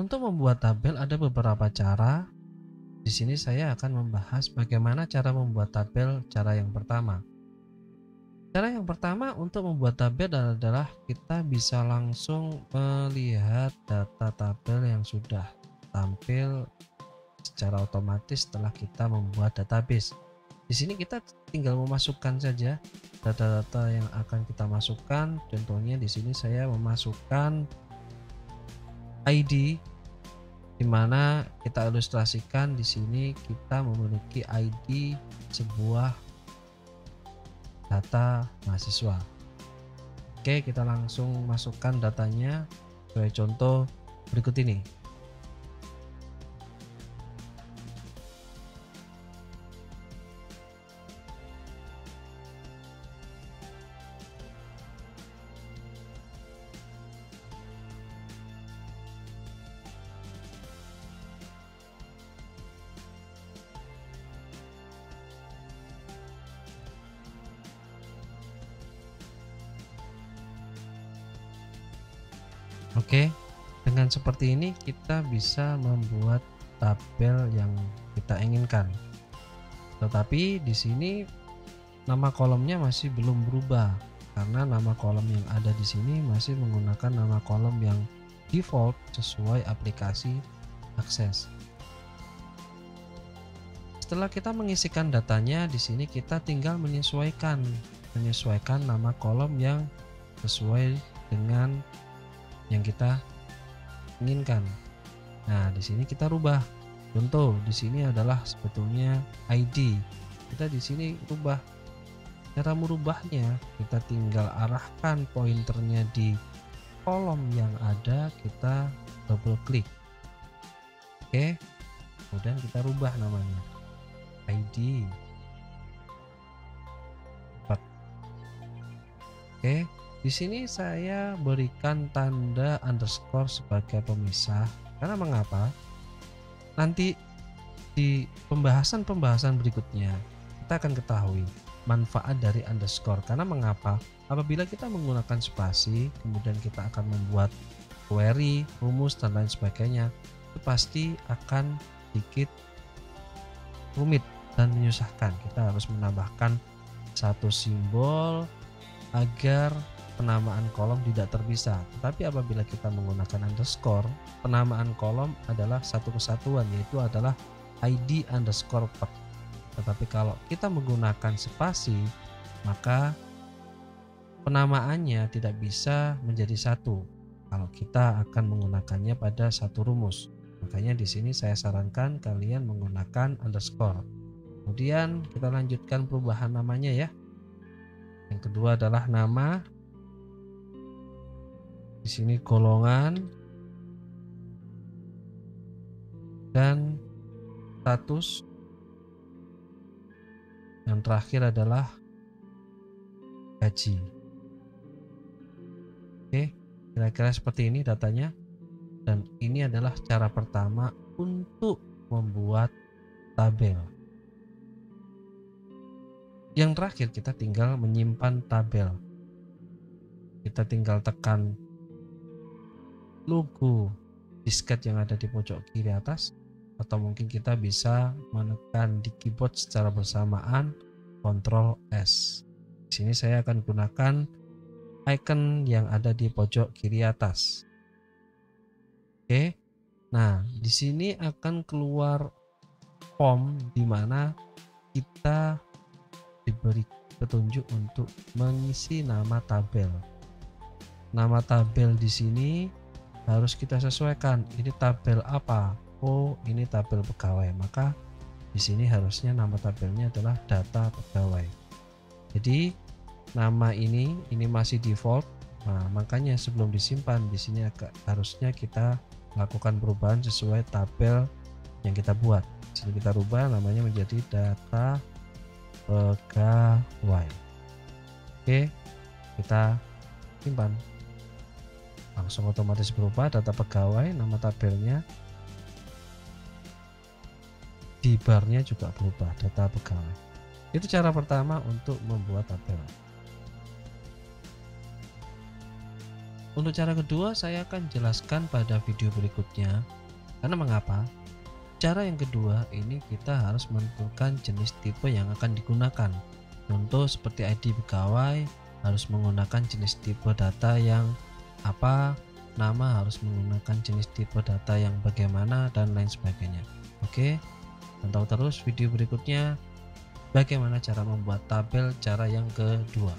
Untuk membuat tabel ada beberapa cara. Di sini saya akan membahas bagaimana cara membuat tabel cara yang pertama. Cara yang pertama untuk membuat tabel adalah kita bisa langsung melihat data tabel yang sudah tampil secara otomatis setelah kita membuat database. Di sini kita tinggal memasukkan saja data-data yang akan kita masukkan. Contohnya di sini saya memasukkan ID, di mana kita ilustrasikan di sini kita memiliki ID sebuah data mahasiswa. Oke, kita langsung masukkan datanya sebagai contoh berikut ini. Oke, dengan seperti ini kita bisa membuat tabel yang kita inginkan. Tetapi di sini nama kolomnya masih belum berubah karena nama kolom yang ada di sini masih menggunakan nama kolom yang default sesuai aplikasi Access. Setelah kita mengisikan datanya, di sini kita tinggal menyesuaikan nama kolom yang sesuai dengan yang kita inginkan. Nah, di sini kita rubah. Contoh di sini adalah sebetulnya ID. Kita di sini rubah. Cara merubahnya, kita tinggal arahkan pointernya di kolom yang ada, kita double klik. Oke. Kemudian kita rubah namanya. ID. Oke. Di sini saya berikan tanda underscore sebagai pemisah. Karena mengapa? Nanti di pembahasan-pembahasan berikutnya kita akan ketahui manfaat dari underscore. Karena mengapa? Apabila kita menggunakan spasi, kemudian kita akan membuat query, rumus dan lain sebagainya, itu pasti akan sedikit rumit dan menyusahkan. Kita harus menambahkan satu simbol agar penamaan kolom tidak terpisah. Tetapi apabila kita menggunakan underscore, penamaan kolom adalah satu kesatuan, yaitu adalah ID underscore per. Tetapi kalau kita menggunakan spasi, maka penamaannya tidak bisa menjadi satu kalau kita akan menggunakannya pada satu rumus. Makanya di sini saya sarankan kalian menggunakan underscore. Kemudian kita lanjutkan perubahan namanya ya. Yang kedua adalah nama. Di sini golongan dan status. Yang terakhir adalah gaji. Oke, kira-kira seperti ini datanya. Dan ini adalah cara pertama untuk membuat tabel. Yang terakhir kita tinggal menyimpan tabel. Kita tinggal tekan logo disket yang ada di pojok kiri atas, atau mungkin kita bisa menekan di keyboard secara bersamaan Ctrl S. Di sini saya akan gunakan icon yang ada di pojok kiri atas. Oke. Nah, di sini akan keluar form di mana kita diberi petunjuk untuk mengisi nama tabel. Nama tabel di sini harus kita sesuaikan. Ini tabel apa? Oh, ini tabel pegawai. Maka di sini harusnya nama tabelnya adalah data pegawai. Jadi nama ini masih default. Nah, makanya sebelum disimpan di sini harusnya kita lakukan perubahan sesuai tabel yang kita buat. Di sini kita rubah namanya menjadi data pegawai. Oke, kita simpan. Langsung otomatis berubah data pegawai, nama tabelnya. Di barnya juga berubah data pegawai. Itu cara pertama untuk membuat tabel. Untuk cara kedua saya akan jelaskan pada video berikutnya. Karena mengapa? Cara yang kedua ini kita harus menentukan jenis tipe yang akan digunakan. Contoh seperti ID pegawai harus menggunakan jenis tipe data yang apa, nama harus menggunakan jenis tipe data yang bagaimana, dan lain sebagainya. Oke, pantau terus video berikutnya bagaimana cara membuat tabel cara yang kedua.